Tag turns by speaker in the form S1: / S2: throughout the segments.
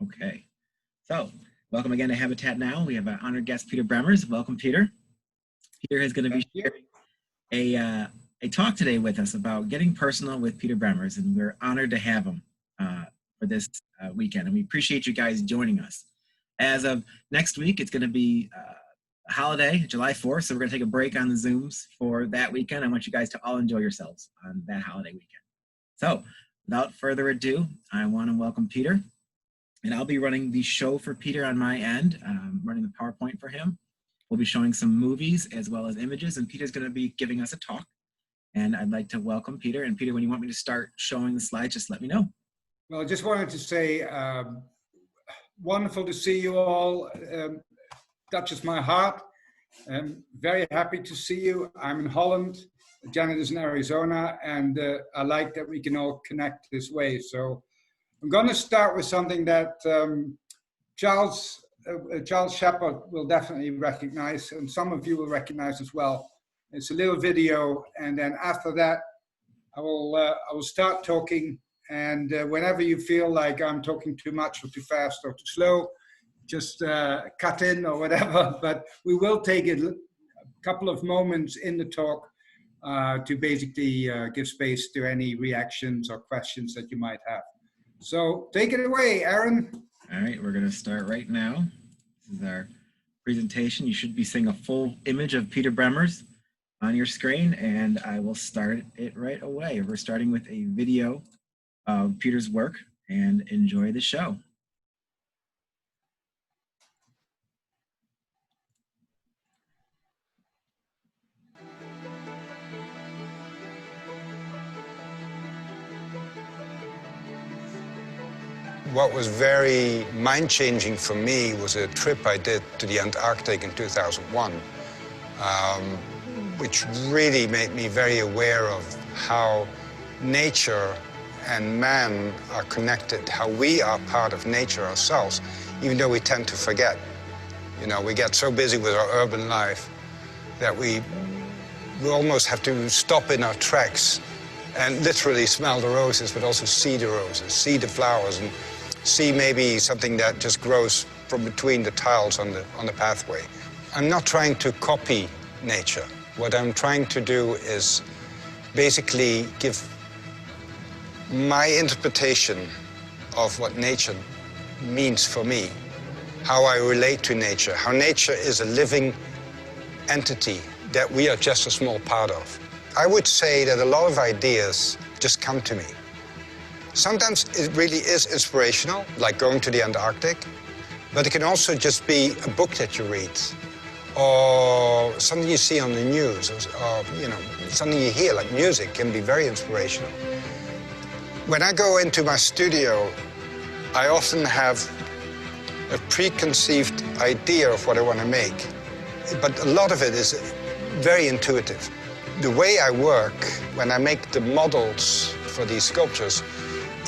S1: Okay, so welcome again to Habitat Now. We have our honored guest, Peter Bremers. Welcome, Peter. Peter is going to be sharing a talk today with us about getting personal with Peter Bremers, and we're honored to have him for this weekend, and we appreciate you guys joining us. As of next week, it's going to be a holiday, July 4th, so we're going to take a break on the Zooms for that weekend. I want you guys to all enjoy yourselves on that holiday weekend. So without further ado, I want to welcome Peter. And I'll be running the show for Peter on my end, running the PowerPoint for him. We'll be showing some movies as well as images, and Peter's going to be giving us a talk. And I'd like to welcome Peter. And Peter, when you want me to start showing the slides, just let me know.
S2: Well, I just wanted to say, wonderful to see you all. Touches my heart. I'm very happy to see you. I'm in Holland, Janet is in Arizona, and I like that we can all connect this way. So I'm going to start with something that Charles Shepard will definitely recognize, and some of you will recognize as well. It's a little video, and then after that, I will start talking. And whenever you feel like I'm talking too much or too fast or too slow, just cut in or whatever. But we will take a couple of moments in the talk to basically give space to any reactions or questions that you might have. So take it away, Aaron.
S1: All right, we're going to start right now. This is our presentation. You should be seeing a full image of Peter Bremers on your screen, and I will start it right away. We're starting with a video of Peter's work, and enjoy the show.
S3: What was very mind-changing for me was a trip I did to the Antarctic in 2001, which really made me very aware of how nature and man are connected, how we are part of nature ourselves, even though we tend to forget. You know, we get so busy with our urban life that we almost have to stop in our tracks and literally smell the roses, but also see the roses, see the flowers, and see maybe something that just grows from between the tiles on the pathway. I'm not trying to copy nature. What I'm trying to do is basically give my interpretation of what nature means for me, how I relate to nature, how nature is a living entity that we are just a small part of. I would say that a lot of ideas just come to me. Sometimes it really is inspirational, like going to the Antarctic, but it can also just be a book that you read, or something you see on the news, or you know, something you hear, like music, can be very inspirational. When I go into my studio, I often have a preconceived idea of what I want to make, but a lot of it is very intuitive. The way I work when I make the models for these sculptures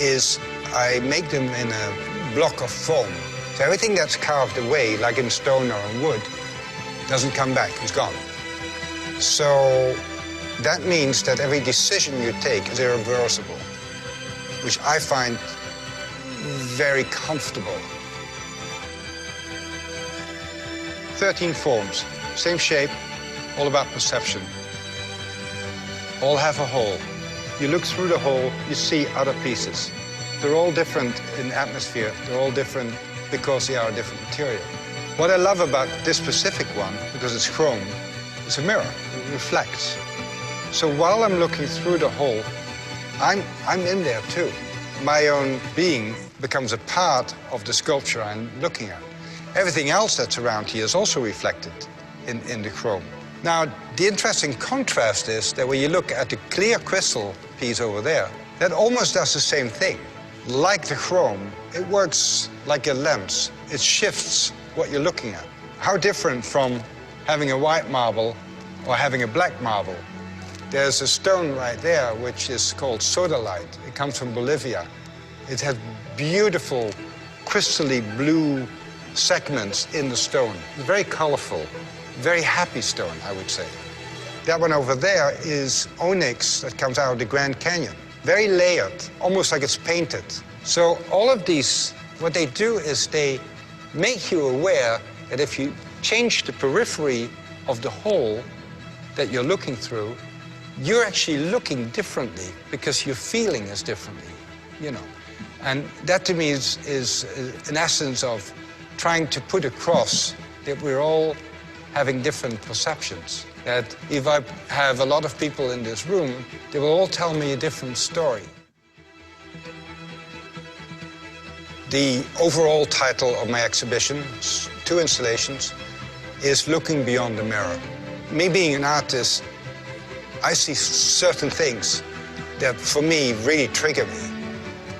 S3: is I make them in a block of foam. So everything that's carved away, like in stone or in wood, doesn't come back, it's gone. So that means that every decision you take is irreversible, which I find very comfortable. 13 forms, same shape, all about perception. All have a hole. You look through the hole, you see other pieces. They're all different in atmosphere. They're all different because they are a different material. What I love about this specific one, because it's chrome, it's a mirror. It reflects. So while I'm looking through the hole, I'm in there too. My own being becomes a part of the sculpture I'm looking at. Everything else that's around here is also reflected in the chrome. Now, the interesting contrast is that when you look at the clear crystal piece over there, that almost does the same thing. Like the chrome, it works like a lens. It shifts what you're looking at. How different from having a white marble or having a black marble. There's a stone right there which is called sodalite. It comes from Bolivia. It has beautiful, crystally blue segments in the stone. Very colorful. Very happy stone, I would say. That one over there is onyx that comes out of the Grand Canyon. Very layered, almost like it's painted. So all of these What they do is they make you aware that if you change the periphery of the hole that you're looking through, you're actually looking differently because your feeling is differently, you know. And that to me is an essence of trying to put across that we're all having different perceptions. That if I have a lot of people in this room, they will all tell me a different story. The overall title of my exhibition, 2 installations, is Looking Beyond the Mirror. Me being an artist, I see certain things that for me really trigger me.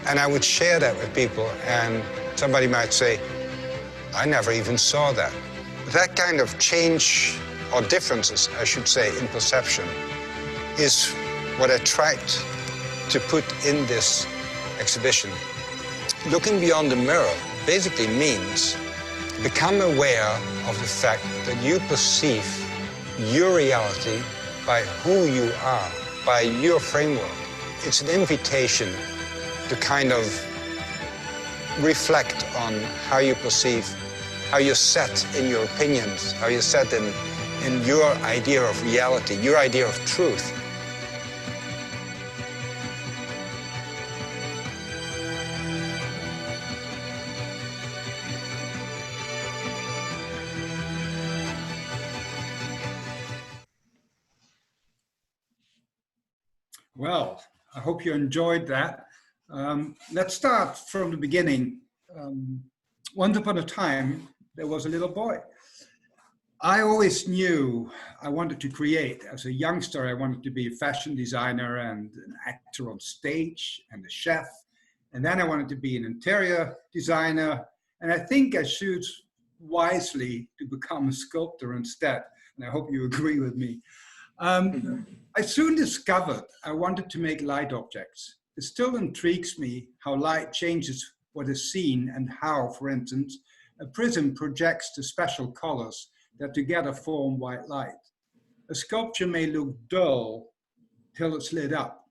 S3: And I would share that with people, and somebody might say, I never even saw that. That kind of change, or differences, I should say, in perception, is what I tried to put in this exhibition. Looking beyond the mirror basically means become aware of the fact that you perceive your reality by who you are, by your framework. It's an invitation to kind of reflect on how you perceive, how you're set in your opinions, how you're set in your idea of reality, your idea of truth.
S2: Well, I hope you enjoyed that. Let's start from the beginning. Once upon a time, there was a little boy. I always knew I wanted to create. As a youngster, I wanted to be a fashion designer and an actor on stage and a chef. And then I wanted to be an interior designer. And I think I choose wisely to become a sculptor instead. And I hope you agree with me. I soon discovered I wanted to make light objects. It still intrigues me how light changes what is seen and how, for instance, a prism projects the special colors that together form white light. A sculpture may look dull till it's lit up.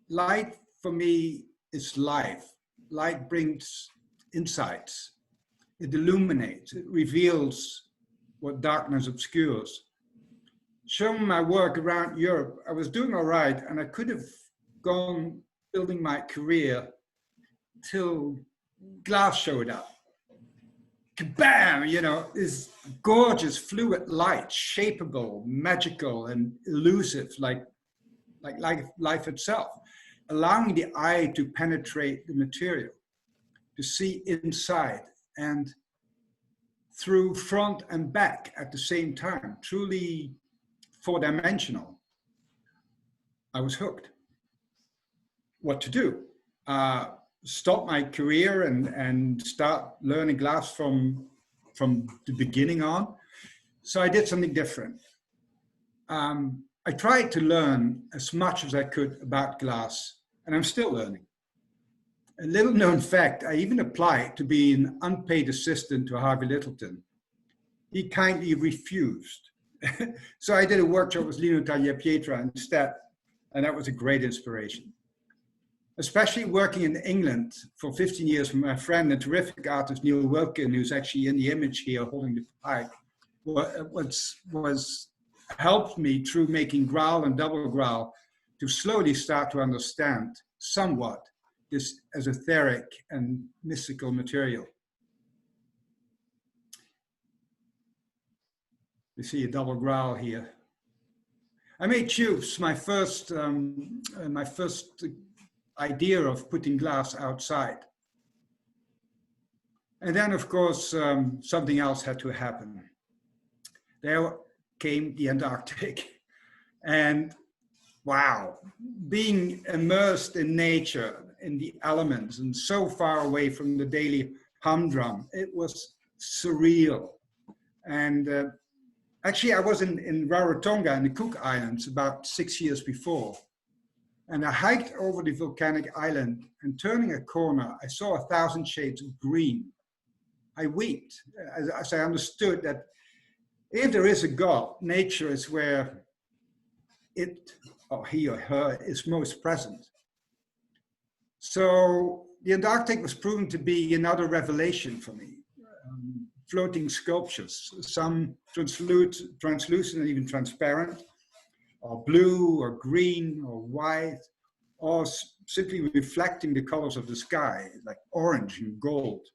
S2: Light for me is life. Light brings insights. It illuminates, it reveals what darkness obscures. Showing my work around Europe, I was doing all right, and I could have gone building my career till glass showed up. Kabam! You know, this gorgeous fluid light, shapeable, magical, and elusive, like life itself, allowing the eye to penetrate the material, to see inside and through front and back at the same time, truly four-dimensional. I was hooked. What to do? Stop my career and start learning glass from the beginning on. So I did something different. I tried to learn as much as I could about glass, and I'm still learning. A little known fact, I even applied to be an unpaid assistant to Harvey Littleton. He kindly refused. So I did a workshop with Lino Tagliapietra instead, and that was a great inspiration. Especially working in England for 15 years with my friend and terrific artist Neil Wilkin, who's actually in the image here holding the pipe, was helped me through making growl and double growl to slowly start to understand somewhat this esoteric and mystical material. You see a double growl here. I made tubes, my first idea of putting glass outside. And then, of course, something else had to happen. There came the Antarctic. And wow, being immersed in nature, in the elements, and so far away from the daily humdrum, it was surreal. And actually, I was in Rarotonga in the Cook Islands about 6 years before. And I hiked over the volcanic island, and turning a corner, I saw 1,000 shades of green. I wept as I understood that if there is a God, nature is where it, or he or her, is most present. So the Antarctic was proven to be another revelation for me. Floating sculptures, some translucent and even transparent, or blue or green or white, or simply reflecting the colors of the sky, like orange and gold.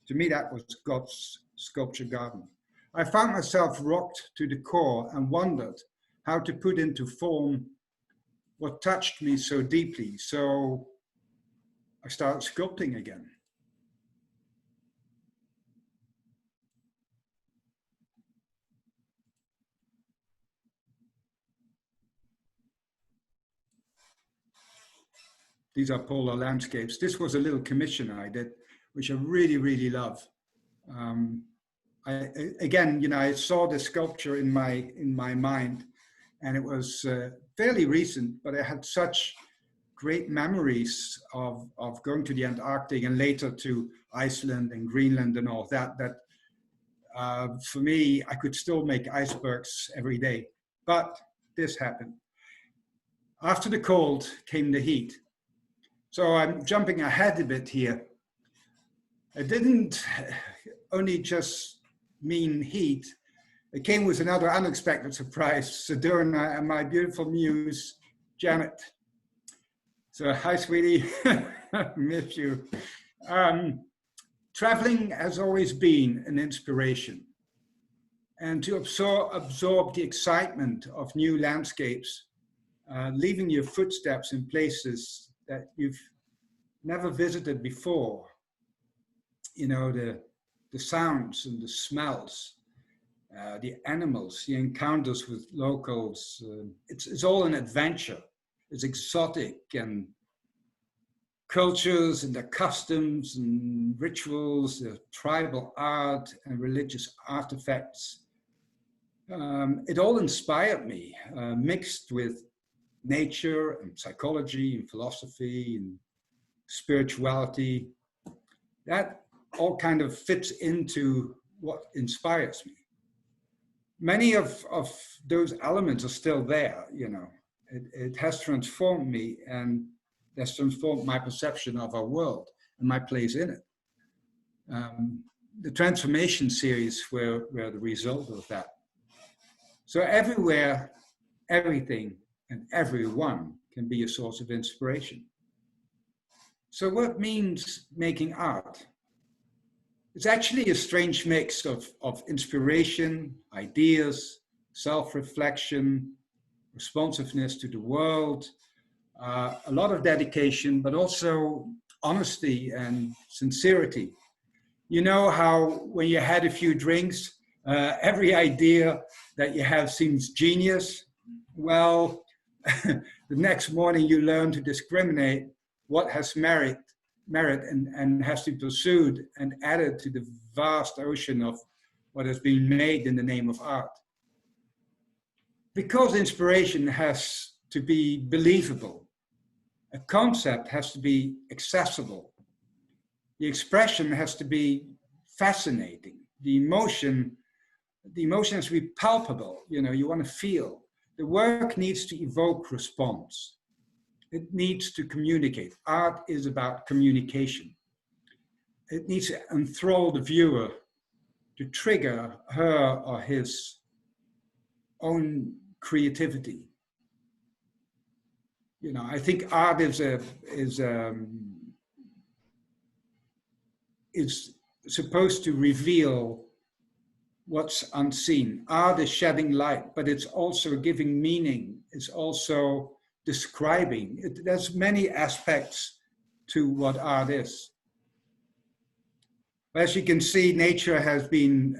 S2: To me, that was God's sculpture garden. I found myself rocked to the core and wondered how to put into form what touched me so deeply. So I started sculpting again. These are polar landscapes. This was a little commission I did, which I really, really love. Again, you know, I saw the sculpture in my mind, and it was fairly recent, but I had such great memories of going to the Antarctic and later to Iceland and Greenland and all that, for me, I could still make icebergs every day. But this happened. After the cold came the heat. So I'm jumping ahead a bit here. It didn't only just mean heat. It came with another unexpected surprise, Sedona and my beautiful muse, Janet. So hi, sweetie, miss you. Traveling has always been an inspiration. And to absorb the excitement of new landscapes, leaving your footsteps in places that you've never visited before, you know, the sounds and the smells, the animals, the encounters with locals, it's all an adventure. It's exotic, and cultures and their customs and rituals, their tribal art and religious artifacts. It all inspired me, mixed with nature and psychology and philosophy and spirituality. That all kind of fits into what inspires me. Many of those elements are still there, you know. It has transformed me and has transformed my perception of our world and my place in it. The transformation series were the result of that. So everywhere, everything, and everyone can be a source of inspiration. So what means making art? It's actually a strange mix of inspiration, ideas, self-reflection, responsiveness to the world, a lot of dedication, but also honesty and sincerity. You know how when you had a few drinks, every idea that you have seems genius? Well, the next morning you learn to discriminate what has merit and has to be pursued and added to the vast ocean of what has been made in the name of art. Because inspiration has to be believable, a concept has to be accessible, the expression has to be fascinating, the emotion has to be palpable, you know, you want to feel. The work needs to evoke response. It needs to communicate. Art is about communication. It needs to enthrall the viewer, to trigger her or his own creativity. You know, I think art is supposed to reveal what's unseen. Art is shedding light, but it's also giving meaning. It's also describing. There's many aspects to what art is. As you can see, nature has been,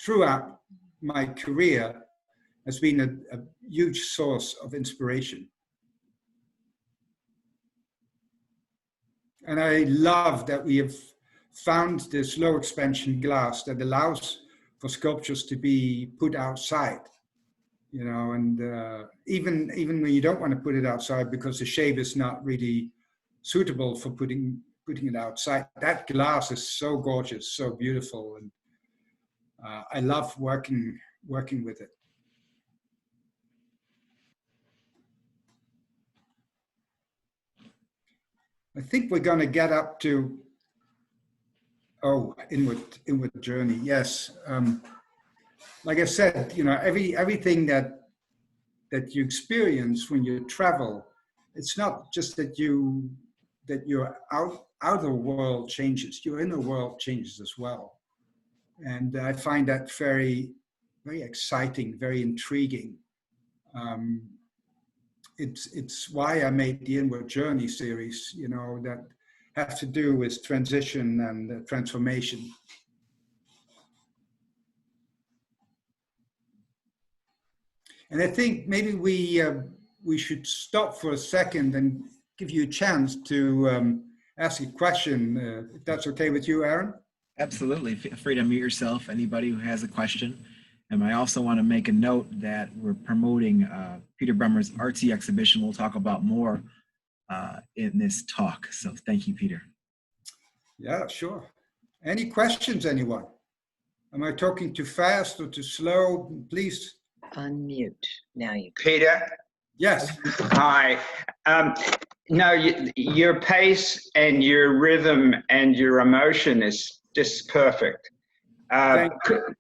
S2: throughout my career, has been a huge source of inspiration. And I love that we have found this low expansion glass that allows for sculptures to be put outside, you know, and even when you don't want to put it outside because the shape is not really suitable for putting it outside, that glass is so gorgeous, so beautiful, and I love working with it. I think we're going to get up to, oh, inward journey. Yes. Like I said, you know, everything that you experience when you travel, it's not just that your outer world changes, your inner world changes as well. And I find that very, very exciting, very intriguing. It's why I made the Inward Journey series, you know, that have to do with transition and transformation. And I think maybe we should stop for a second and give you a chance to ask a question, if that's okay with you, Aaron.
S1: Absolutely. Feel free to mute yourself, anybody who has a question. And I also want to make a note that we're promoting Peter Bremers' artsy exhibition. We'll talk about more in this talk. So thank you, Peter.
S2: Yeah, sure. Any questions, anyone? Am I talking too fast or too slow? Please.
S4: Unmute. Now you can.
S5: Peter?
S2: Yes.
S5: Hi. No, your pace and your rhythm and your emotion is just perfect.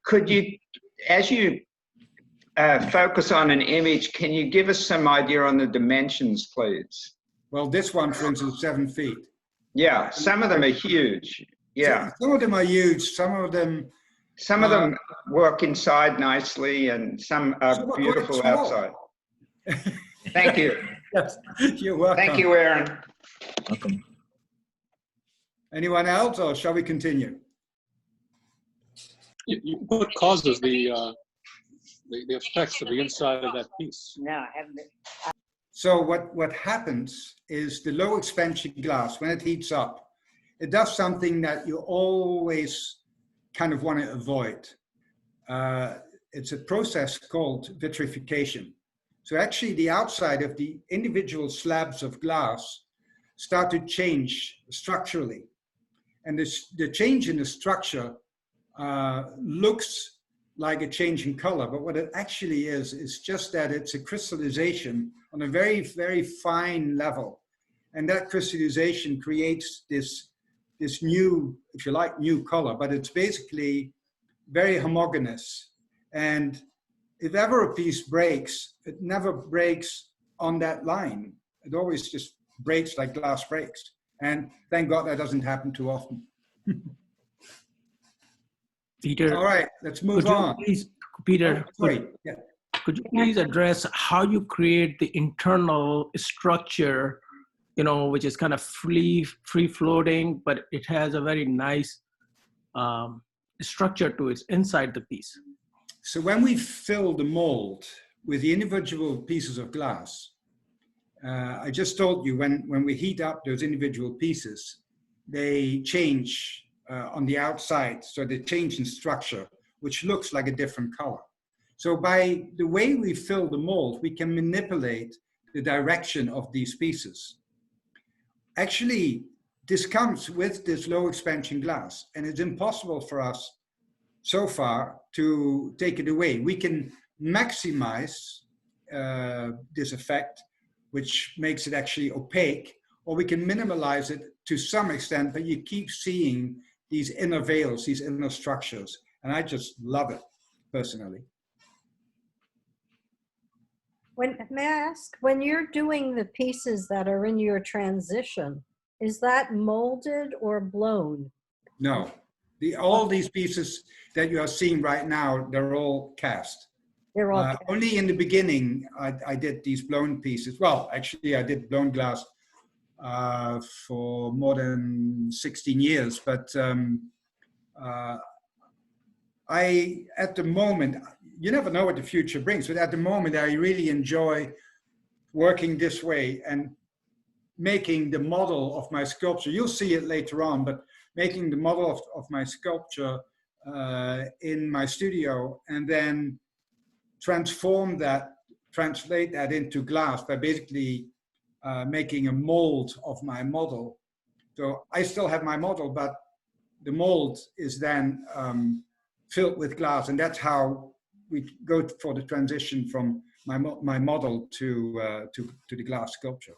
S5: Could you, as you focus on an image, can you give us some idea on the dimensions, please?
S2: Well, this one, for instance, is 7 feet.
S5: Yeah, some of them are huge. Yeah.
S2: Some of them are huge. Some of them
S5: work inside nicely, and some are beautiful outside. Thank you.
S2: Yes, you're welcome.
S5: Thank you, Aaron.
S1: Welcome.
S2: Anyone else, or shall we continue?
S6: What causes the effects of the inside of that piece?
S4: No, I haven't.
S2: So what happens is the low expansion glass, when it heats up, it does something that you always kind of want to avoid. It's a process called vitrification. So actually the outside of the individual slabs of glass start to change structurally. And the change in the structure looks like a change in color, but what it actually is just that it's a crystallization on a very, very fine level. And that crystallization creates this new, if you like, new color, but it's basically very homogeneous. And if ever a piece breaks, it never breaks on that line. It always just breaks like glass breaks. And thank God that doesn't happen too often.
S7: Peter,
S2: all right, let's move on.
S7: Please, Peter,
S2: Yeah.
S7: Could you please address how you create the internal structure, you know, which is kind of free floating, but it has a very nice structure to it inside the piece?
S2: So when we fill the mold with the individual pieces of glass, I just told you when we heat up those individual pieces, they change on the outside. So they change in structure, which looks like a different color. So by the way we fill the mold, we can manipulate the direction of these pieces. Actually, this comes with this low expansion glass, and it's impossible for us so far to take it away. We can maximize this effect, which makes it actually opaque, or we can minimalize it to some extent, but you keep seeing these inner veils, these inner structures. And I just love it, personally.
S8: May I ask, when you're doing the pieces that are in your transition, is that molded or blown?
S2: No, all these pieces that you are seeing right now, they're all cast.
S8: They're all cast.
S2: Only in the beginning, I did these blown pieces. Well, actually, I did blown glass for more than 16 years. But at the moment, you never know what the future brings, but at the moment, I really enjoy working this way and making the model of my sculpture. You'll see it later on, but making the model of my sculpture in my studio, and then translate that into glass by basically making a mold of my model. So I still have my model, but the mold is then filled with glass, and that's how we go for the transition from my model to the glass sculpture.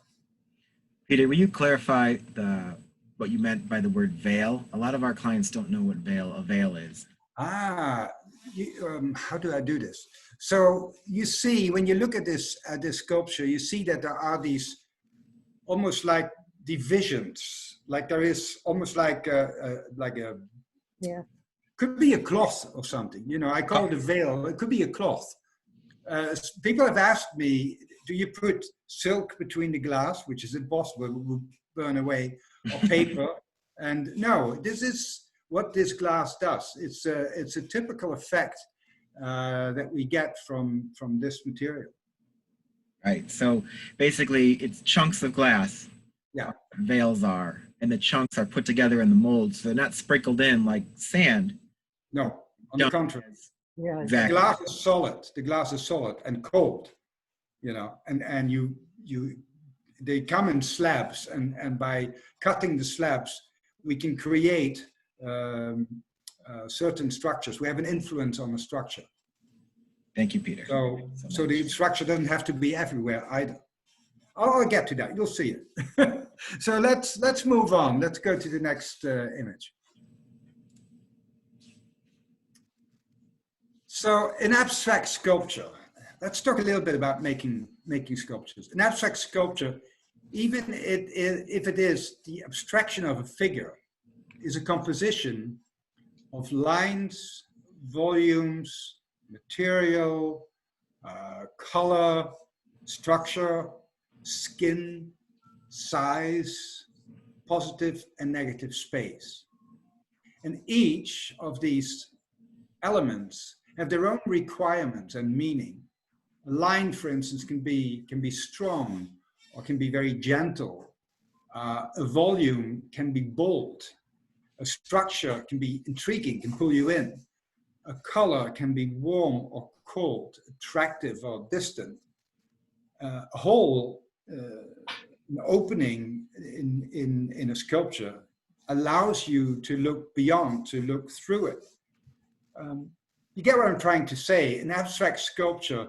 S1: Peter, will you clarify what you meant by the word veil? A lot of our clients don't know what a veil is.
S2: How do I do this? So you see, when you look at this sculpture, you see that there are these almost like divisions, like there is almost like a
S8: Yeah.
S2: could be a cloth or something. You know, I call it a veil. It could be a cloth. People have asked me, do you put silk between the glass, which is impossible, it will burn away, or paper? And no, this is what this glass does. It's a typical effect that we get from this material.
S1: Right. So basically, it's chunks of glass.
S2: Yeah.
S1: Veils are, and the chunks are put together in the mold, so they're not sprinkled in like sand.
S2: No, on the contrary.
S8: Yeah.
S1: Exactly.
S2: The glass is solid. The glass is solid and cold. You know, and they come in slabs, and by cutting the slabs, we can create certain structures. We have an influence on the structure.
S1: Thank you, Peter.
S2: So the structure doesn't have to be everywhere either. I'll get to that. You'll see it. So let's move on. Let's go to the next image. So in abstract sculpture, let's talk a little bit about making sculptures. An abstract sculpture, even if it is the abstraction of a figure, is a composition of lines, volumes, material, color, structure, skin, size, positive and negative space. And each of these elements have their own requirements and meaning. A line, for instance, can be strong or can be very gentle. A volume can be bold. A structure can be intriguing, can pull you in. A color can be warm or cold, attractive or distant. A hole, an opening in a sculpture allows you to look beyond, to look through it. You get what I'm trying to say? An abstract sculpture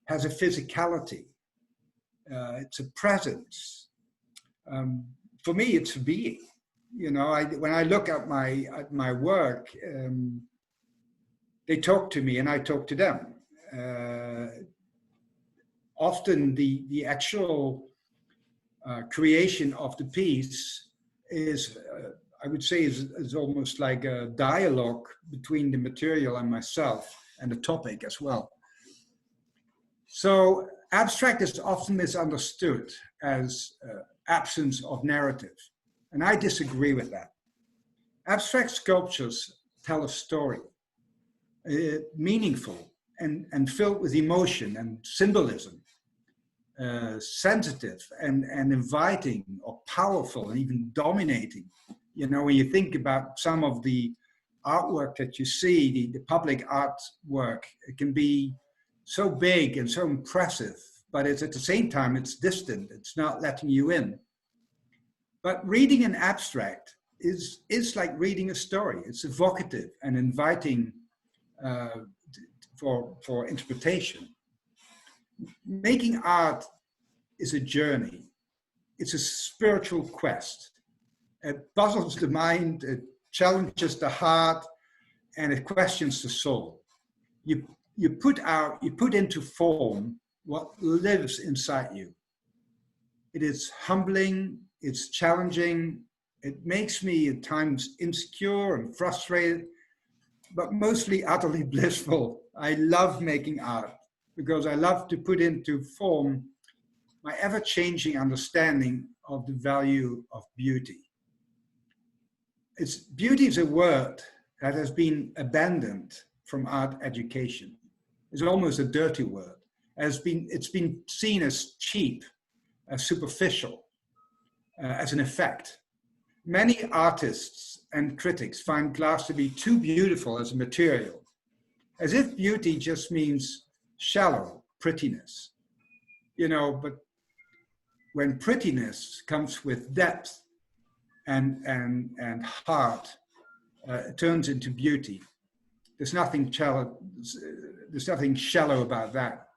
S2: has a physicality. It's a presence. For me, it's a being. You know, when I look at my work, they talk to me and I talk to them. Often the actual creation of the piece is, I would say, is almost like a dialogue between the material and myself, and the topic as well. So abstract is often misunderstood as absence of narrative, and I disagree with that. Abstract sculptures tell a story, meaningful and filled with emotion and symbolism, sensitive and inviting or powerful and even dominating. You know, when you think about some of the artwork that you see, the public artwork, it can be so big and so impressive, but it's at the same time, it's distant. It's not letting you in. But reading an abstract is like reading a story. It's evocative and inviting for interpretation. Making art is a journey. It's a spiritual quest. It puzzles the mind, it challenges the heart, and it questions the soul. You put into form what lives inside you. It is humbling, it's challenging, it makes me at times insecure and frustrated, but mostly utterly blissful. I love making art because I love to put into form my ever-changing understanding of the value of beauty. Beauty is a word that has been abandoned from art education. It's almost a dirty word. It's been seen as cheap, as superficial, as an effect. Many artists and critics find glass to be too beautiful as a material, as if beauty just means shallow prettiness. You know, but when prettiness comes with depth and heart, it turns into beauty. There's nothing shallow about that.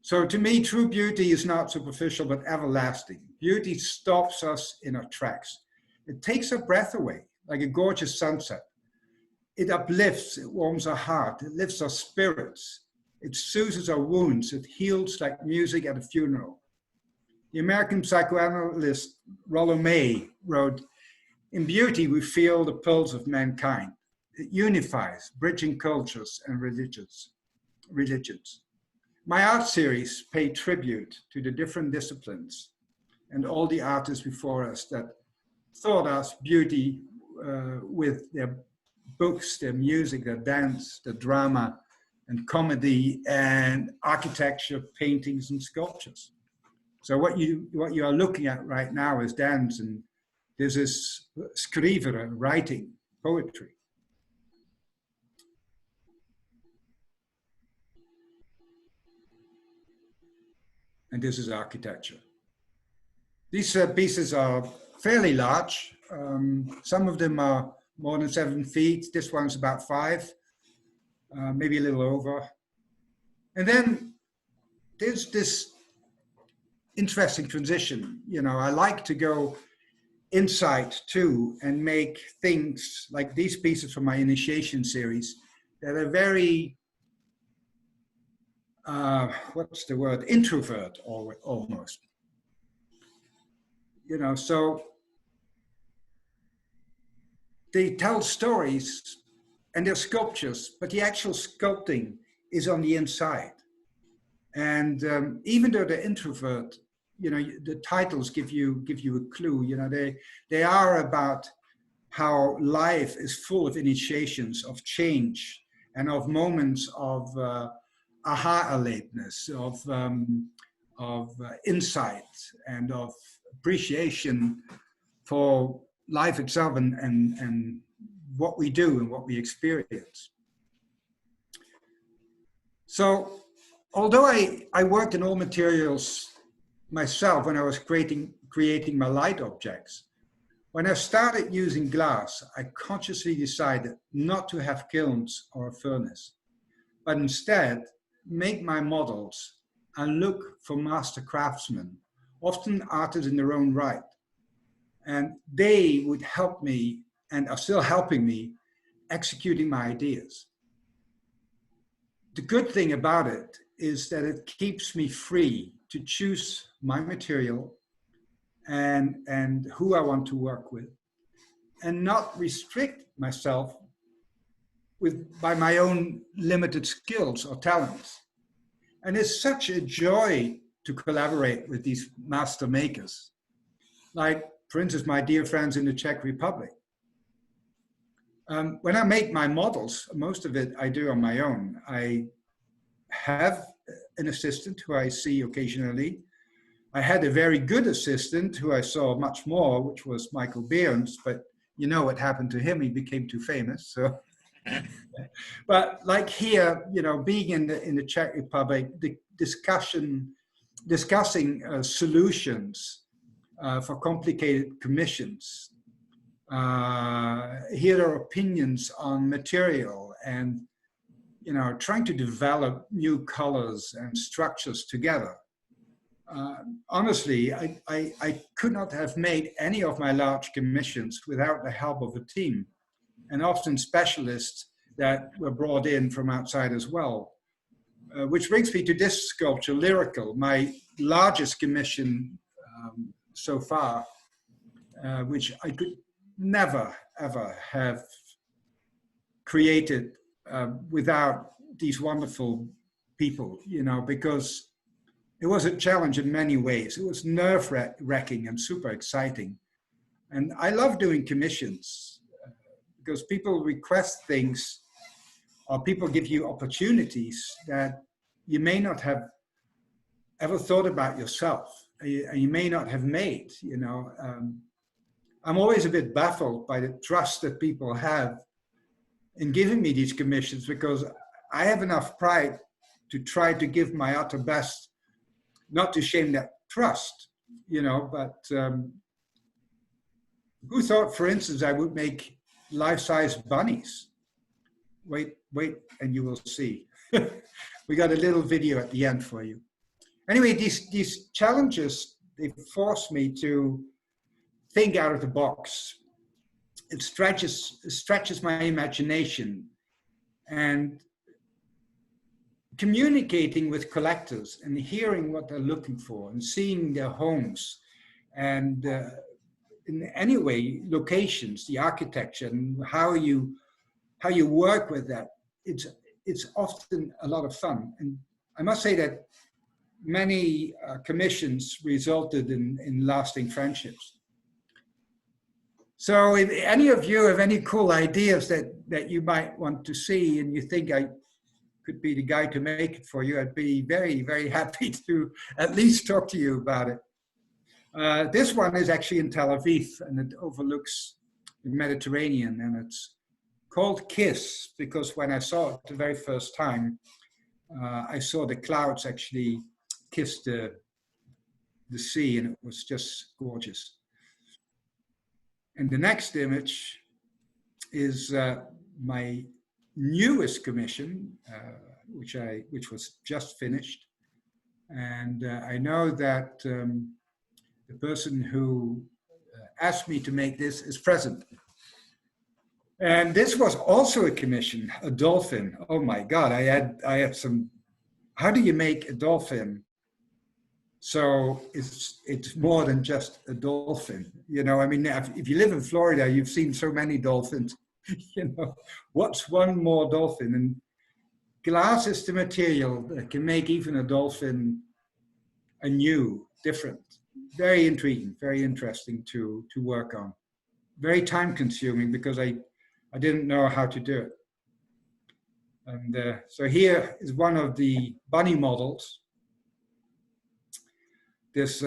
S2: So to me, true beauty is not superficial, but everlasting. Beauty stops us in our tracks. It takes our breath away, like a gorgeous sunset. It uplifts, it warms our heart, it lifts our spirits. It soothes our wounds, it heals like music at a funeral. The American psychoanalyst Rollo May wrote, "In beauty, we feel the pulse of mankind. It unifies, bridging cultures and religions. My art series pay tribute to the different disciplines and all the artists before us that taught us beauty with their books, their music, their dance, their drama, and comedy, and architecture, paintings, and sculptures." So what you are looking at right now is dance, and this is skrivere, writing, poetry. And this is architecture. These pieces are fairly large. Some of them are more than 7 feet. This one's about 5, maybe a little over. And then there's this interesting transition. You know, I like to go inside too and make things like these pieces from my initiation series that are very, what's the word, introvert almost. You know, so they tell stories and they're sculptures, but the actual sculpting is on the inside. And even though they're introvert, you know, the titles give you a clue. You know, they are about how life is full of initiations, of change, and of moments of aha-alertness, of insight, and of appreciation for life itself and what we do and what we experience. So, although I worked in all materials myself when I was creating my light objects, when I started using glass, I consciously decided not to have kilns or a furnace, but instead make my models and look for master craftsmen, often artists in their own right. And they would help me, and are still helping me, executing my ideas. The good thing about it is that it keeps me free to choose my material and who I want to work with, and not restrict myself by my own limited skills or talents. And it's such a joy to collaborate with these master makers. Like, for instance, my dear friends in the Czech Republic. When I make my models, most of it I do on my own. I have an assistant who I see occasionally. I had a very good assistant who I saw much more, which was Michael Behrens, but you know what happened to him, he became too famous. So, but like here, you know, being in the Czech Republic, the discussing solutions for complicated commissions, hear their opinions on material, and you know, trying to develop new colors and structures together. Honestly, I could not have made any of my large commissions without the help of a team, and often specialists that were brought in from outside as well. Which brings me to this sculpture, Lyrical, my largest commission so far, which I could never, ever have created without these wonderful people, you know, because it was a challenge in many ways. It was nerve-wracking and super exciting. And I love doing commissions because people request things, or people give you opportunities that you may not have ever thought about yourself, you may not have made, you know. I'm always a bit baffled by the trust that people have in giving me these commissions, because I have enough pride to try to give my utter best, not to shame that trust, you know. But who thought, for instance, I would make life-size bunnies? Wait, and you will see. We got a little video at the end for you. Anyway, these challenges, they force me to think out of the box. It stretches my imagination, and communicating with collectors and hearing what they're looking for and seeing their homes and in any way locations, the architecture and how you work with that. It's often a lot of fun, and I must say that many commissions resulted in lasting friendships. So if any of you have any cool ideas that you might want to see and you think I could be the guy to make it for you, I'd be very, very happy to at least talk to you about it. This one is actually in Tel Aviv, and it overlooks the Mediterranean, and it's called Kiss because when I saw it the very first time, I saw the clouds actually kiss the sea, and it was just gorgeous. And the next image is my newest commission, which was just finished. And I know that the person who asked me to make this is present. And this was also a commission, a dolphin. Oh my God, I had some, how do you make a dolphin? So it's more than just a dolphin, you know. I mean, if you live in Florida, you've seen so many dolphins. You know, what's one more dolphin? And glass is the material that can make even a dolphin anew, different. Very intriguing, very interesting to work on. Very time consuming because I didn't know how to do it. And so here is one of the bunny models. This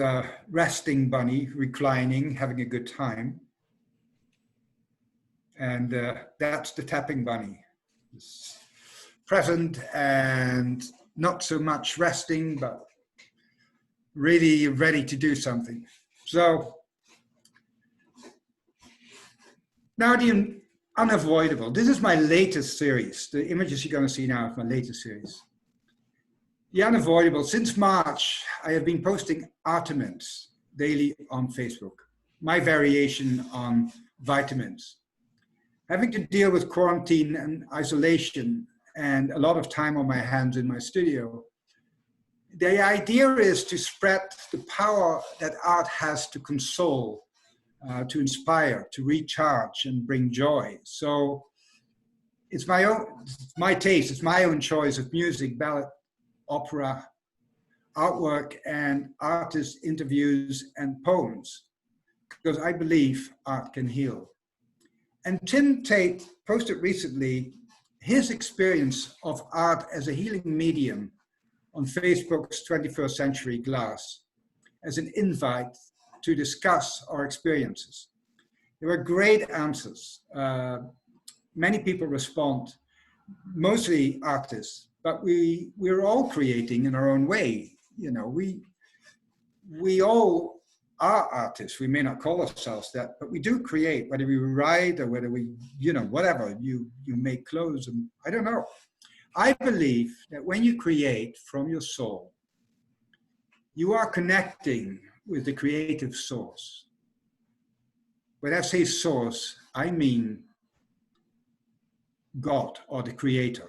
S2: resting bunny, reclining, having a good time. And that's the tapping bunny. It's present and not so much resting, but really ready to do something. So now the unavoidable. This is my latest series. The images you're going to see now is my latest series. The unavoidable. Since March, I have been posting Artemins daily on Facebook. My variation on vitamins. Having to deal with quarantine and isolation and a lot of time on my hands in my studio, the idea is to spread the power that art has to console, to inspire, to recharge and bring joy. So it's my taste, it's my own choice of music, ballet, opera, artwork, and artist interviews and poems, because I believe art can heal. And Tim Tate posted recently his experience of art as a healing medium on Facebook's 21st Century Glass as an invite to discuss our experiences. There were great answers. Many people respond, mostly artists, but we're all creating in our own way. You know, we all are artists. We may not call ourselves that, but we do create, whether we write or whether we, you know, whatever, you make clothes, and I don't know. I believe that when you create from your soul, you are connecting with the creative source. When I say source, I mean God or the creator.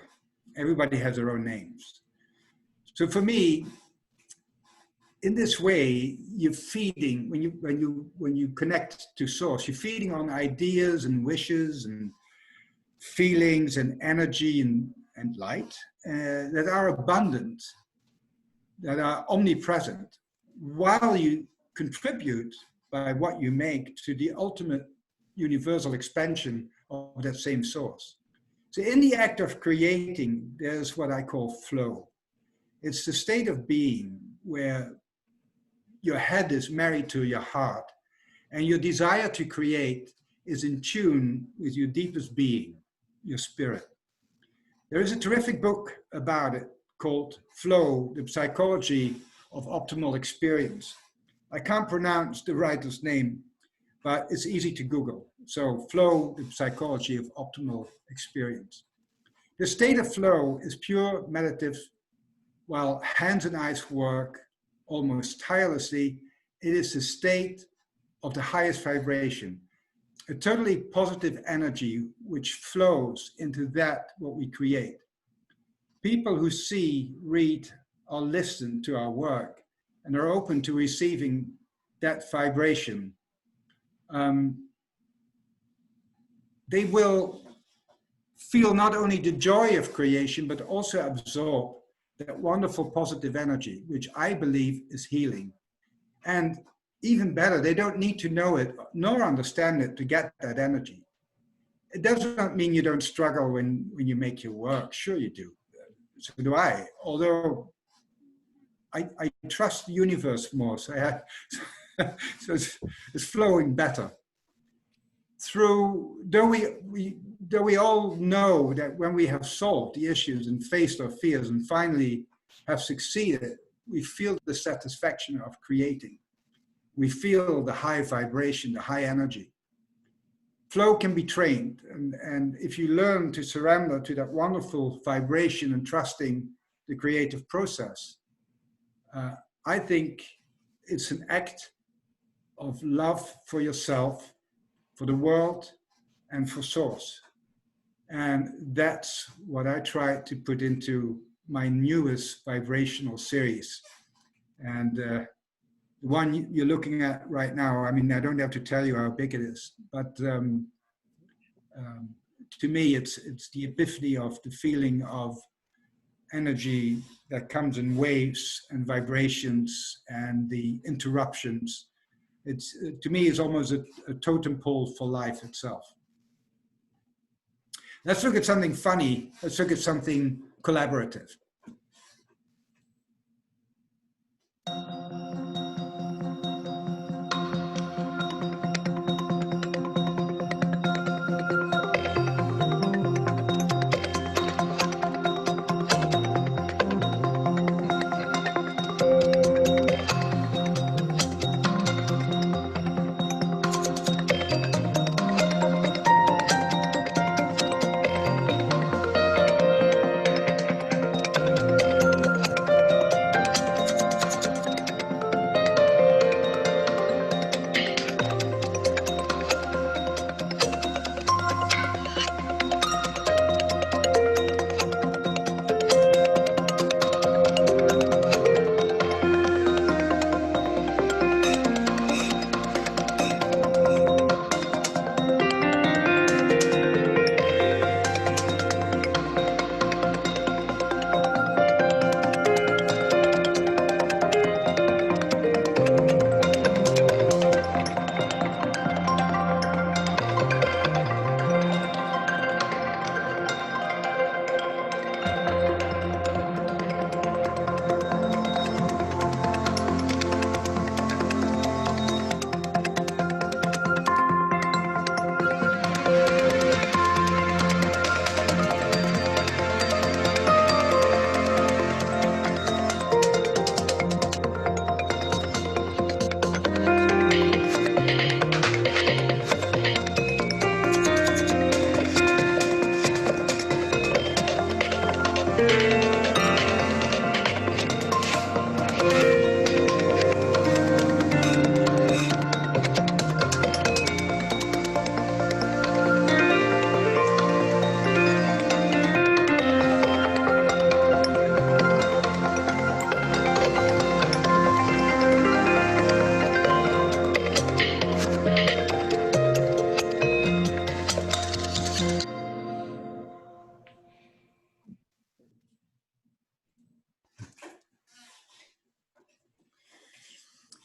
S2: Everybody has their own names. So for me, in this way, you're feeding, when you connect to source, you're feeding on ideas and wishes and feelings and energy and light that are abundant, that are omnipresent, while you contribute by what you make to the ultimate universal expansion of that same source. So in the act of creating, there's what I call flow. It's the state of being where your head is married to your heart and your desire to create is in tune with your deepest being, your spirit. There is a terrific book about it called Flow, the Psychology of Optimal Experience. I can't pronounce the writer's name, but it's easy to Google. So Flow, the Psychology of Optimal Experience. The state of flow is pure meditative, while hands and eyes work, almost tirelessly, it is the state of the highest vibration, a totally positive energy which flows into that what we create. People who see, read, or listen to our work and are open to receiving that vibration, they will feel not only the joy of creation, but also absorb that wonderful positive energy, which I believe is healing. And even better, they don't need to know it nor understand it to get that energy. It doesn't mean you don't struggle when you make your work. Sure you do. So do I. Although I trust the universe more, so, so it's flowing better. Though we all know that when we have solved the issues and faced our fears and finally have succeeded, we feel the satisfaction of creating. We feel the high vibration, the high energy. Flow can be trained, and if you learn to surrender to that wonderful vibration and trusting the creative process, I think it's an act of love for yourself, for the world, and for Source. And that's what I try to put into my newest vibrational series. And the one you're looking at right now, I mean, I don't have to tell you how big it is, but to me, it's the epiphany of the feeling of energy that comes in waves and vibrations and the interruptions. It's, to me, it's almost a totem pole for life itself. Let's look at something funny. Let's look at something collaborative.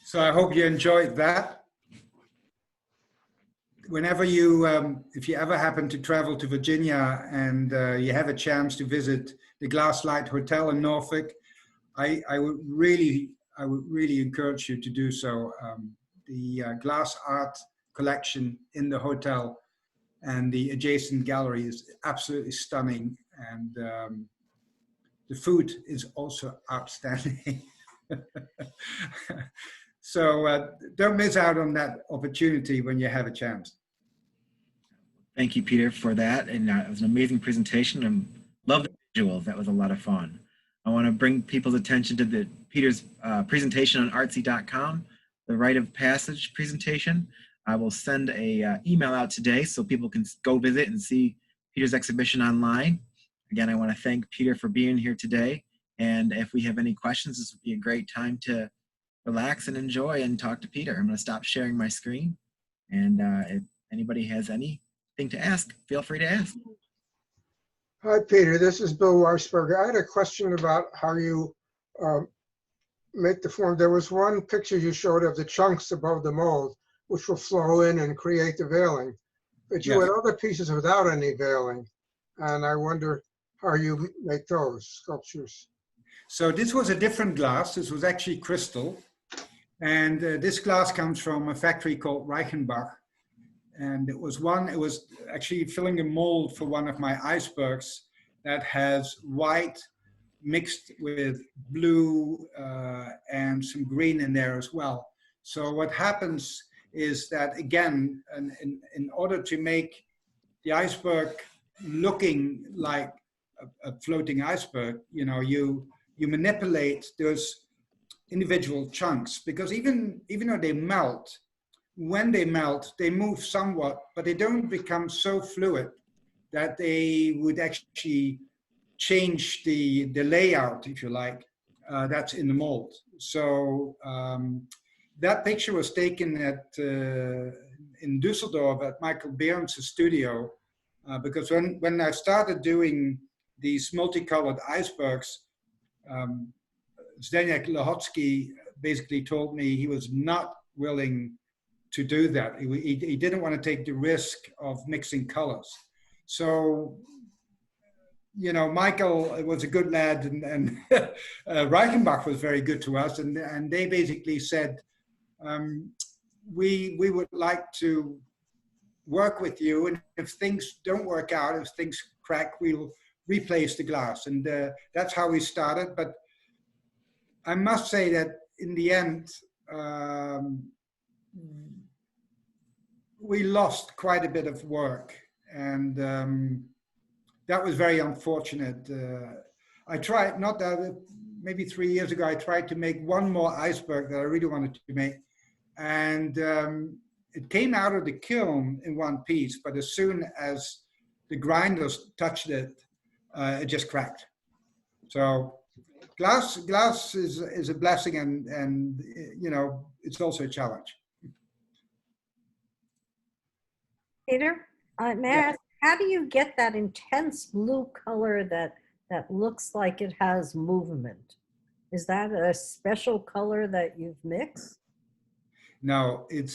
S2: So I hope you enjoyed that. Whenever you, if you ever happen to travel to Virginia and you have a chance to visit the Glass48 Hotel in Norfolk, I would really encourage you to do so. The glass art collection in the hotel and the adjacent gallery is absolutely stunning, and the food is also outstanding. So don't miss out on that opportunity when you have a chance.
S1: Thank you, Peter, for that. And it was an amazing presentation, and love the visuals. That was a lot of fun. I want to bring people's attention to Peter's presentation on artsy.com, the rite of passage presentation. I will send a email out today so people can go visit and see Peter's exhibition online. Again, I want to thank Peter for being here today. And if we have any questions, this would be a great time to relax and enjoy and talk to Peter. I'm going to stop sharing my screen. And if anybody has anything to ask, feel free to ask.
S9: Hi, Peter. This is Bill Weisberger. I had a question about how you make the form. There was one picture you showed of the chunks above the mold, which will flow in and create the veiling. But you
S2: Yes.
S9: had other pieces without any veiling. And I wonder how you make those sculptures.
S2: So this was a different glass. This was actually crystal. And this glass comes from a factory called Reichenbach. And it was actually filling a mold for one of my icebergs that has white mixed with blue and some green in there as well. So what happens is that, again, in order to make the iceberg looking like a floating iceberg, you know, you manipulate those individual chunks, because even though they melt, when they melt, they move somewhat, but they don't become so fluid that they would actually change the layout, if you like, that's in the mold. So that picture was taken in Düsseldorf at Michael Behrens' studio, because when I started doing these multicolored icebergs, Zdeněk Lehotsky basically told me he was not willing to do that. He didn't want to take the risk of mixing colors. So, you know, Michael was a good lad, and Reichenbach was very good to us, and they basically said, we would like to work with you, and if things don't work out, if things crack, we'll replace the glass. And that's how we started. But I must say that in the end, we lost quite a bit of work, and that was very unfortunate. I tried, not that, maybe 3 years ago, I tried to make one more iceberg that I really wanted to make, and it came out of the kiln in one piece, but as soon as the grinders touched it, it just cracked. So glass is a blessing, and you know, it's also a challenge.
S8: Peter, may I ask, how do you get that intense blue color that looks like it has movement? Is that a special color that you've mixed?
S2: No, it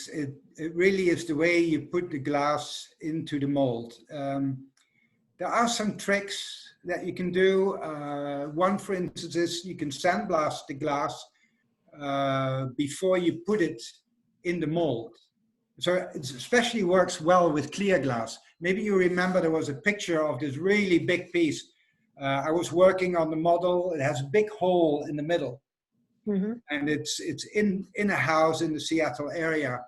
S2: really is the way you put the glass into the mold. There are some tricks that you can do. One, for instance, is you can sandblast the glass before you put it in the mold. So it especially works well with clear glass. Maybe you remember there was a picture of this really big piece. I was working on the model. It has a big hole in the middle. Mm-hmm. And it's in a house in the Seattle area.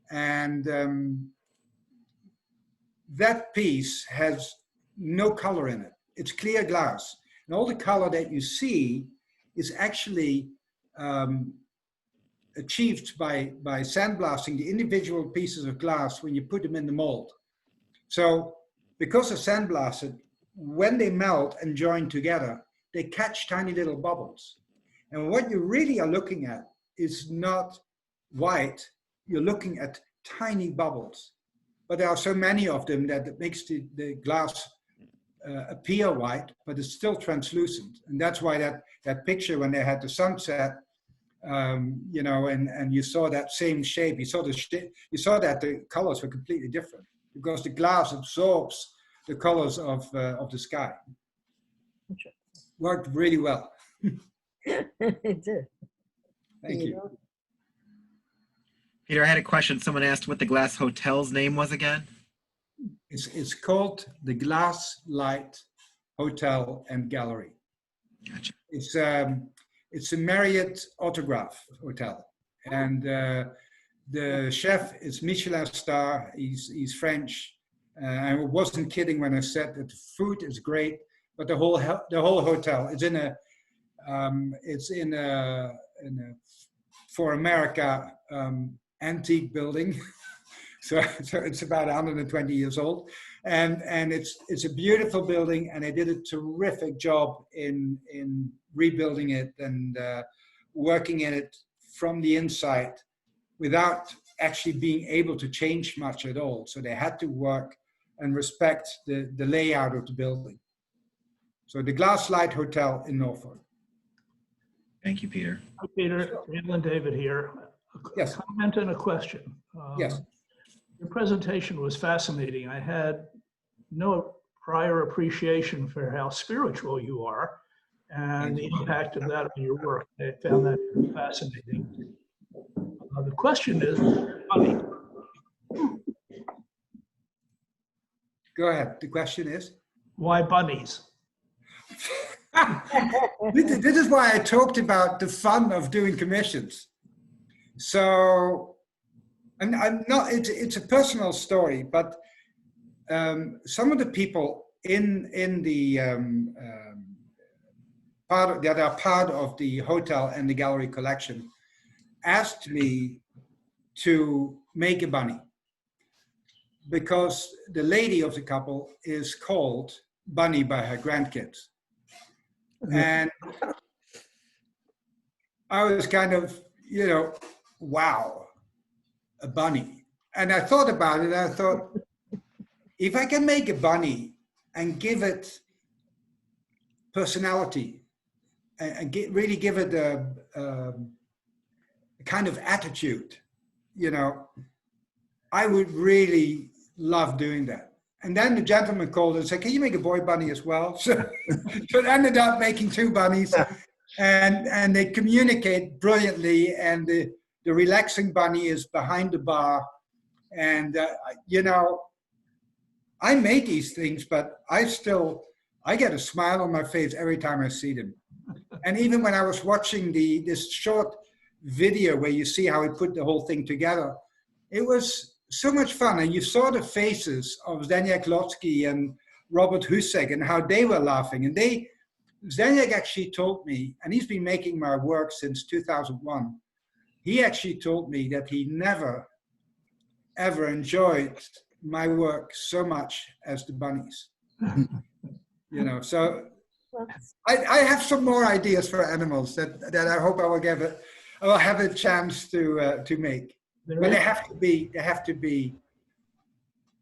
S2: And that piece has no color in it. It's clear glass. And all the color that you see is actually achieved by sandblasting the individual pieces of glass when you put them in the mold. So because they're sandblasted, when they melt and join together, they catch tiny little bubbles. And what you really are looking at is not white, you're looking at tiny bubbles. But there are so many of them that it makes the glass appear white, but it's still translucent. And that's why that picture, when they had the sunset, you know, and you saw that same shape, you saw that the colors were completely different, because the glass absorbs the colors of the sky. Worked really well.
S8: It did.
S2: Thank you.
S1: Peter, I had a question. Someone asked what the Glass Hotel's name was again.
S2: It's called the Glass Light Hotel and Gallery.
S1: Gotcha.
S2: It's a Marriott autograph hotel, and the chef is Michelin star. He's French. I wasn't kidding when I said that the food is great, but the whole hotel is in It's in a for America antique building. So it's about 120 years old, and it's a beautiful building, and they did a terrific job in rebuilding it and working in it from the inside without actually being able to change much at all. So they had to work and respect the layout of the building. So the Glass48 Hotel in Norfolk.
S1: Thank you, Peter.
S10: Hi, Peter. Alan David here.
S2: Yes.
S10: A comment and a question.
S2: Yes.
S10: Your presentation was fascinating. I had no prior appreciation for how spiritual you are and the impact of that on your work. I found that fascinating. The question is, funny.
S2: Go ahead. The question is?
S10: Why bunnies?
S2: This is why I talked about the fun of doing commissions. So, and I'm not, it's a personal story, but some of the people in the that are part of the hotel and the gallery collection asked me to make a bunny because the lady of the couple is called Bunny by her grandkids. And I was kind of, you know, wow, a bunny. And I thought about it, and I thought, if I can make a bunny and give it personality and really give it a kind of attitude, you know, I would really love doing that. And then the gentleman called and said, can you make a boy bunny as well? So it ended up making two bunnies, and they communicate brilliantly, and the relaxing bunny is behind the bar. And, you know, I made these things, but I get a smile on my face every time I see them. And even when I was watching this short video where you see how he put the whole thing together, it was so much fun. And you saw the faces of Zdeněk Lotsky and Robert Husek and how they were laughing. And Zdeněk actually told me, and he's been making my work since 2001, he actually told me that he never, ever enjoyed my work so much as the bunnies. You know, so I have some more ideas for animals that I hope I will have a chance to make. But they have to be,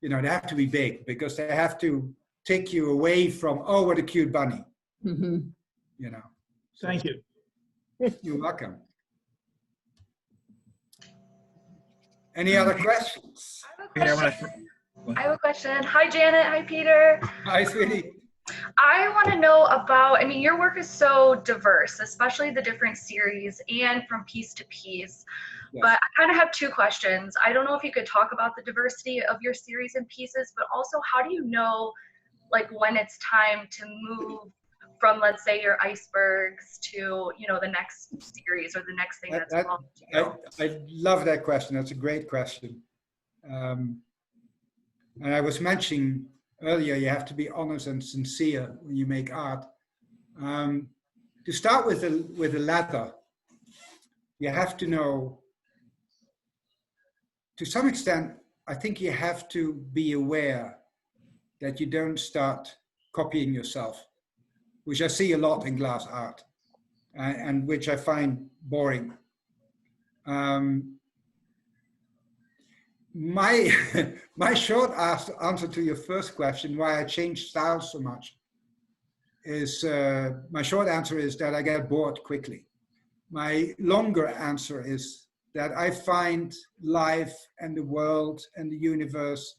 S2: you know, they have to be big because they have to take you away from, oh, what a cute bunny.
S4: Mm-hmm.
S2: You know.
S10: Thank you.
S2: You're welcome. Any other questions?
S11: I have a question. Hi, Janet. Hi, Peter.
S2: Hi, sweetie.
S11: I want to know about, I mean, your work is so diverse, especially the different series and from piece to piece. Yes. But I kind of have two questions. I don't know if you could talk about the diversity of your series and pieces, but also how do you know, like, when it's time to move from, let's say, your icebergs to, you know, the next series or the next thing that's wrong with you?
S2: I love that question. That's a great question. And I was mentioning earlier, you have to be honest and sincere when you make art. To start with the latter, you have to know, to some extent, I think you have to be aware that you don't start copying yourself, which I see a lot in glass art, and which I find boring. My short answer to your first question, why I changed styles so much, is my short answer is that I get bored quickly. My longer answer is that I find life and the world and the universe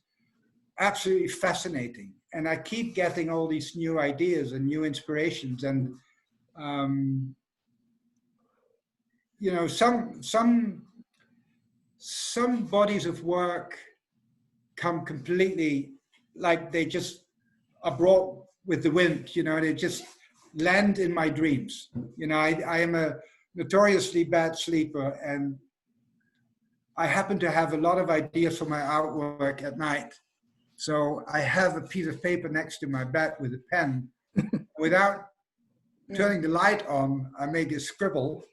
S2: absolutely fascinating. And I keep getting all these new ideas and new inspirations. And, you know, some bodies of work come completely, like they just are brought with the wind, you know, they just land in my dreams. You know, I am a notoriously bad sleeper, and I happen to have a lot of ideas for my artwork at night. So I have a piece of paper next to my bed with a pen. Without turning the light on, I make a scribble,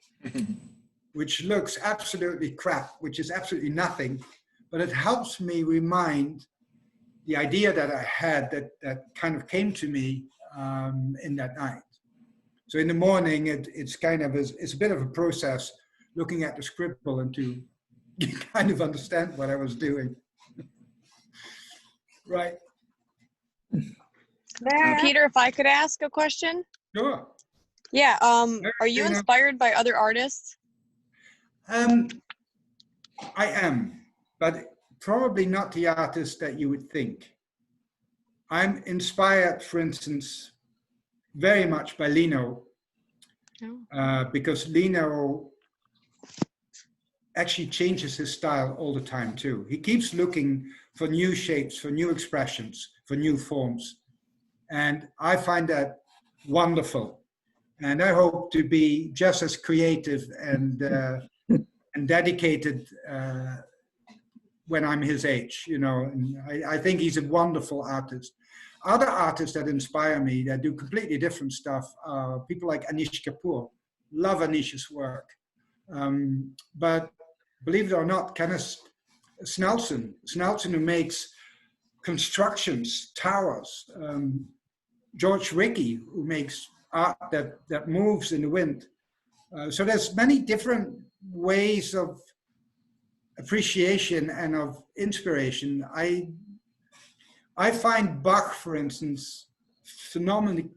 S2: which looks absolutely crap, which is absolutely nothing, but it helps me remind the idea that I had that kind of came to me in that night. So in the morning, it's kind of, it's a bit of a process looking at the scribble and to kind of understand what I was doing. Right.
S12: Peter, if I could ask a question?
S2: Sure.
S12: Yeah, are you inspired by other artists?
S2: I am, but probably not the artist that you would think. I'm inspired, for instance, very much by Lino, because Lino actually changes his style all the time too. He keeps looking for new shapes, for new expressions, for new forms. And I find that wonderful. And I hope to be just as creative and dedicated when I'm his age, you know. And I think he's a wonderful artist. Other artists that inspire me that do completely different stuff are people like Anish Kapoor. Love Anish's work. But believe it or not, Kenneth Snelson who makes constructions, towers. George Rickey, who makes art that moves in the wind. So there's many different ways of appreciation and of inspiration. I find Bach, for instance, phenomenon.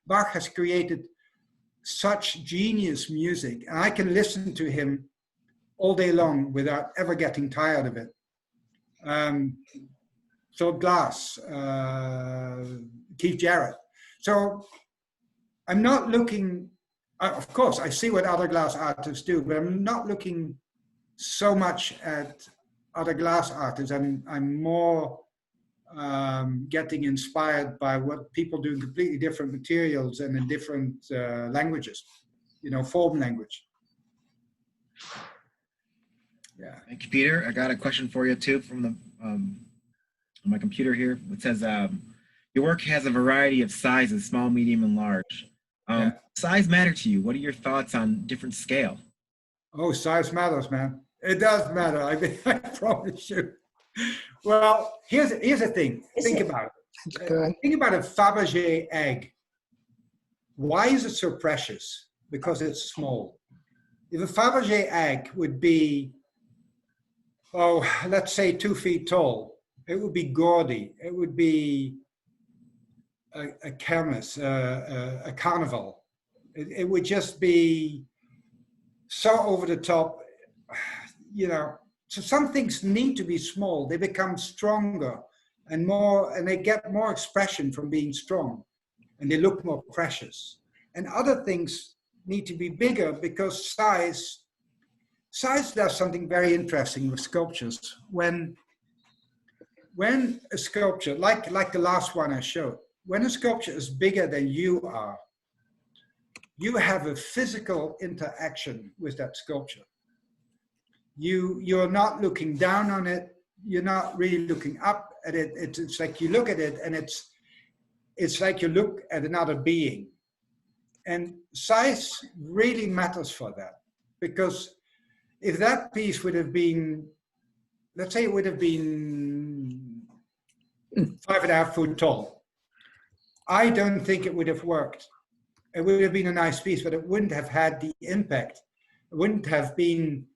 S2: Bach has created such genius music, and I can listen to him all day long without ever getting tired of it. So Glass, Keith Jarrett. So I'm not looking, of course, I see what other glass artists do, but I'm not looking so much at other glass artists. I'm more getting inspired by what people do in completely different materials and in different languages, you know, form language. Yeah.
S1: Thank you, Peter. I got a question for you too from the on my computer here. It says your work has a variety of sizes, small, medium, and large. Size matter to you? What are your thoughts on different scale?
S2: Oh, size matters, man. It does matter. I promise you. Well, here's the thing. Think about it. Think about a Fabergé egg. Why is it so precious? Because it's small. If a Fabergé egg would be, oh, let's say 2 feet tall, it would be gaudy. It would be a kermis, a carnival. It would just be so over the top, you know. So some things need to be small. They become stronger and more, and they get more expression from being strong, and they look more precious. And other things need to be bigger because size does something very interesting with sculptures. When a sculpture, like the last one I showed, when a sculpture is bigger than you are, you have a physical interaction with that sculpture. You're not looking down on it. You're not really looking up at it. It's like you look at it and it's like you look at another being. And size really matters for that, because if that piece would have been, let's say it would have been 5.5 foot tall, I don't think it would have worked. It would have been a nice piece, but it wouldn't have had the impact. It wouldn't have been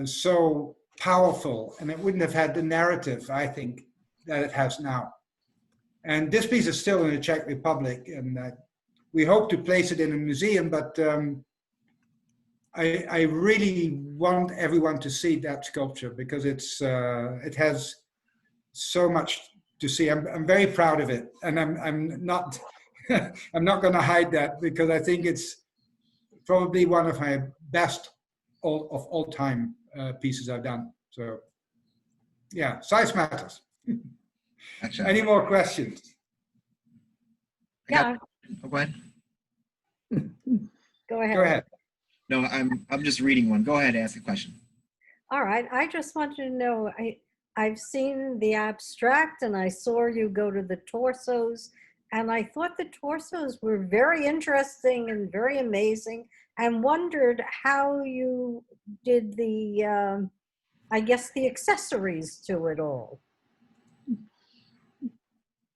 S2: so powerful, and it wouldn't have had the narrative, I think, that it has now. And this piece is still in the Czech Republic, and we hope to place it in a museum, but I really want everyone to see that sculpture because it has so much to see. I'm very proud of it, and I'm not I'm not going to hide that, because I think it's probably one of my best of all time pieces I've done. So yeah, size matters.
S1: Gotcha.
S2: Any more questions?
S8: Yeah,
S1: Go ahead.
S8: go ahead.
S2: Go ahead.
S1: No, I'm just reading one. Go ahead, ask a question.
S8: All right, I just wanted to know, I've seen the abstract and I saw you go to the torsos, and I thought the torsos were very interesting and very amazing, and wondered how you did the, I guess, the accessories to it all.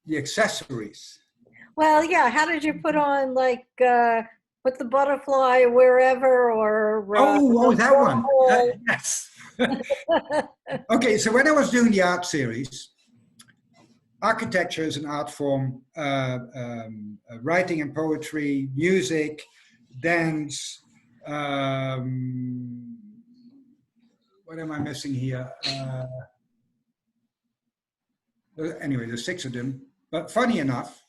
S2: The accessories.
S8: Well, yeah, how did you put on, like, put the butterfly wherever, or
S2: that one.
S8: hole?
S2: Yes. Okay, so when I was doing the art series, architecture is an art form, writing and poetry, music, dance. What am I missing here? Anyway, there's 6 of them. But funny enough,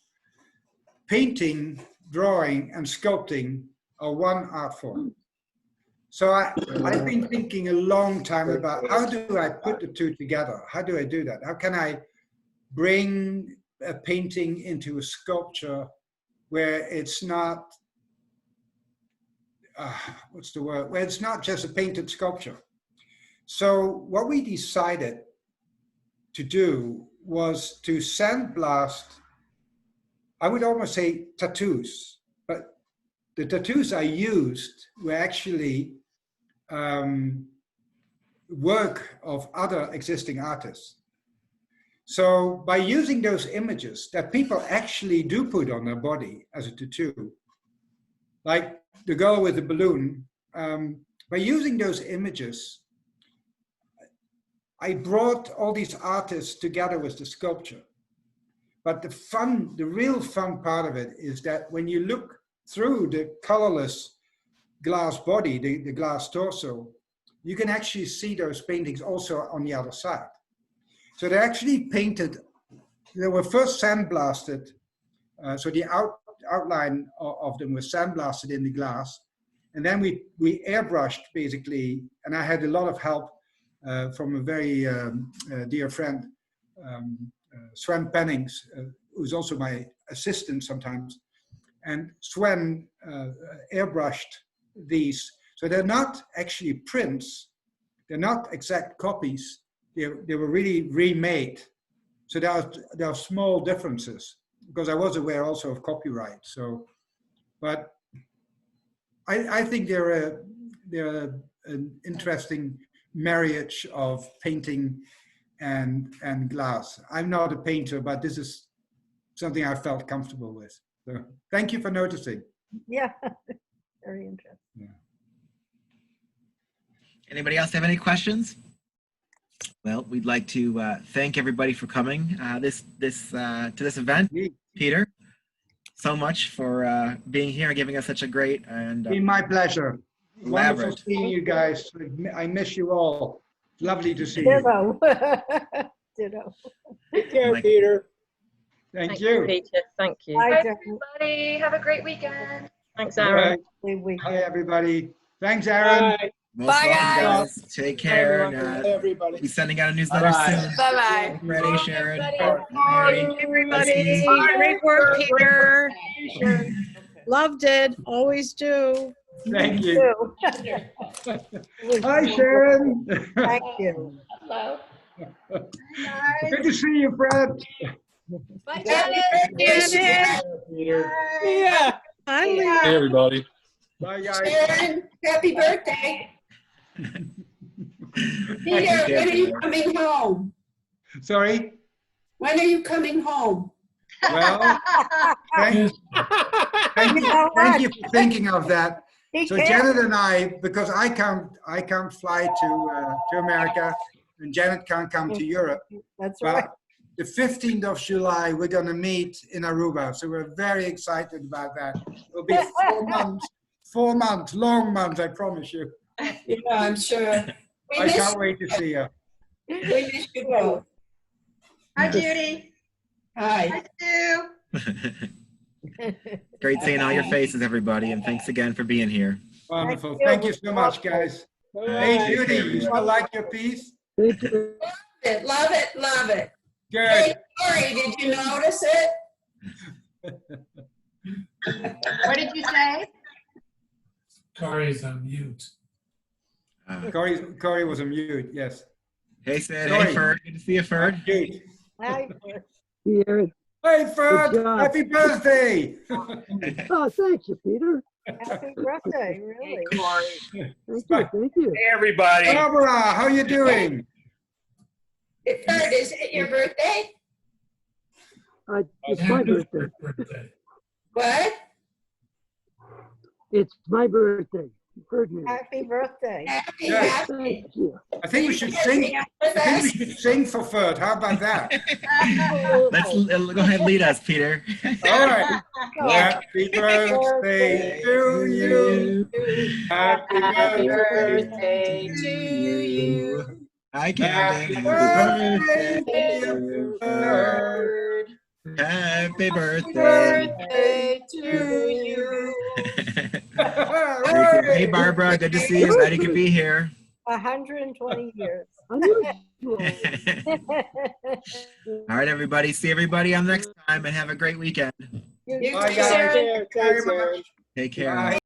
S2: painting, drawing, and sculpting are one art form. So I've been thinking a long time about how do I put the two together? How do I do that? How can I bring a painting into a sculpture where it's not, what's the word? Where it's not just a painted sculpture. So what we decided to do was to sandblast, I would almost say tattoos, but the tattoos I used were actually work of other existing artists. So by using those images that people actually do put on their body as a tattoo, like the girl with the balloon, by using those images, I brought all these artists together with the sculpture. But the real fun part of it is that when you look through the colorless glass body, the glass torso, you can actually see those paintings also on the other side. So they're actually painted, they were first sandblasted, so the outline of them was sandblasted in the glass, and then we airbrushed basically, and I had a lot of help from a very dear friend, Sven Pennings, who's also my assistant sometimes, and Sven airbrushed these. So they're not actually prints, they're not exact copies, they were really remade. So there are small differences, because I was aware also of copyright. So, but I think they're an interesting marriage of painting and glass. I'm not a painter, but this is something I felt comfortable with. So thank you for noticing.
S8: Yeah, very interesting.
S2: Yeah.
S1: Anybody else have any questions? Well, we'd like to thank everybody for coming to this event. Peter, so much for being here and giving us such a great and
S2: Been my pleasure.
S1: elaborate.
S2: Wonderful seeing you guys. I miss you all. Lovely to see you.
S8: Ditto. Ditto.
S13: Take care, Peter.
S2: Thank you.
S4: Peter. Thank you.
S8: Bye,
S11: Bye,
S8: Jen.
S11: everybody. Have a great weekend.
S4: Thanks,
S2: All
S4: Aaron.
S2: right. Hi, everybody. Thanks, Aaron.
S13: Bye.
S1: Most
S12: Bye,
S1: welcome,
S12: guys.
S1: Take care.
S13: Bye,
S1: And,
S13: everybody.
S1: be sending out a newsletter
S13: Bye-bye.
S1: soon.
S12: Bye-bye.
S1: Ready, Sharon.
S11: Everybody.
S1: Mary.
S12: Everybody.
S1: Bye.
S12: Great work, Peter.
S14: Loved it. Always do.
S2: Thank you. Hi, Sharon.
S8: Thank you.
S14: Hello.
S2: Good to see you, Fred.
S11: Bye,
S14: Janet.
S11: Janet.
S13: Peter.
S14: Yeah. Hi,
S6: Hey,
S14: Leah.
S6: everybody.
S2: Bye, guys.
S14: Sharon, happy birthday. Peter, when are you coming home?
S2: Sorry.
S14: When are you coming home?
S2: Well, thank you for thinking of that. So Janet and I, because I can't fly to America, and Janet can't come to Europe.
S8: That's
S2: but
S8: right.
S2: The 15th of July, we're going to meet in Aruba. So we're very excited about that. It'll be 4 months, long months, I promise you.
S14: Yeah, I'm sure.
S2: I can't wait to see you.
S14: We miss you both.
S11: Hi, Judy.
S14: Hi.
S11: Hi, Sue.
S1: Great seeing all your faces, everybody, and thanks again for being here.
S2: Wonderful. Thank you so much, guys. Hey, Judy, you still like your piece?
S14: Love it, love it, love it.
S2: Good.
S14: Hey, Corey, did you notice it?
S11: What did you say?
S15: Corey's on mute.
S2: Corey was on mute, yes.
S1: Hey, Sid.
S2: Sorry.
S1: Hey, Ferd. Good to see you, Ferd.
S2: Cute.
S8: Hi, Ferd.
S13: Peter.
S2: Hey, Ferd,
S13: Good job.
S2: happy birthday.
S13: Oh, thank you, Peter.
S8: Happy birthday, really.
S13: Thank you. Thank you.
S15: Hey, everybody.
S2: Barbara, how you doing?
S14: Ferd, is it your birthday?
S13: It's my birthday.
S14: What?
S13: It's my birthday. You heard me.
S8: Happy birthday.
S14: Happy,
S2: Yeah.
S14: happy.
S13: Thank you.
S2: I think we should sing.
S14: With
S2: I
S14: us.
S2: think we should sing for Ferd. How about that?
S1: Let's go ahead and lead us, Peter.
S2: All right.
S8: Go.
S2: Happy birthday to you. Happy
S14: Happy
S2: birthday
S14: birthday to you.
S1: Hi,
S2: Happy
S1: Camden.
S2: birthday,
S1: Happy
S2: dear Ferd.
S1: Happy birthday.
S14: Birthday to you.
S1: Hey, Barbara. Good to see you. Glad you could be here.
S8: 120 years.
S1: All right, everybody. See everybody on next time and have a great weekend.
S14: You
S2: Bye,
S14: too,
S2: guys.
S14: Sarah.
S2: Very much.
S1: Take care.
S2: Bye.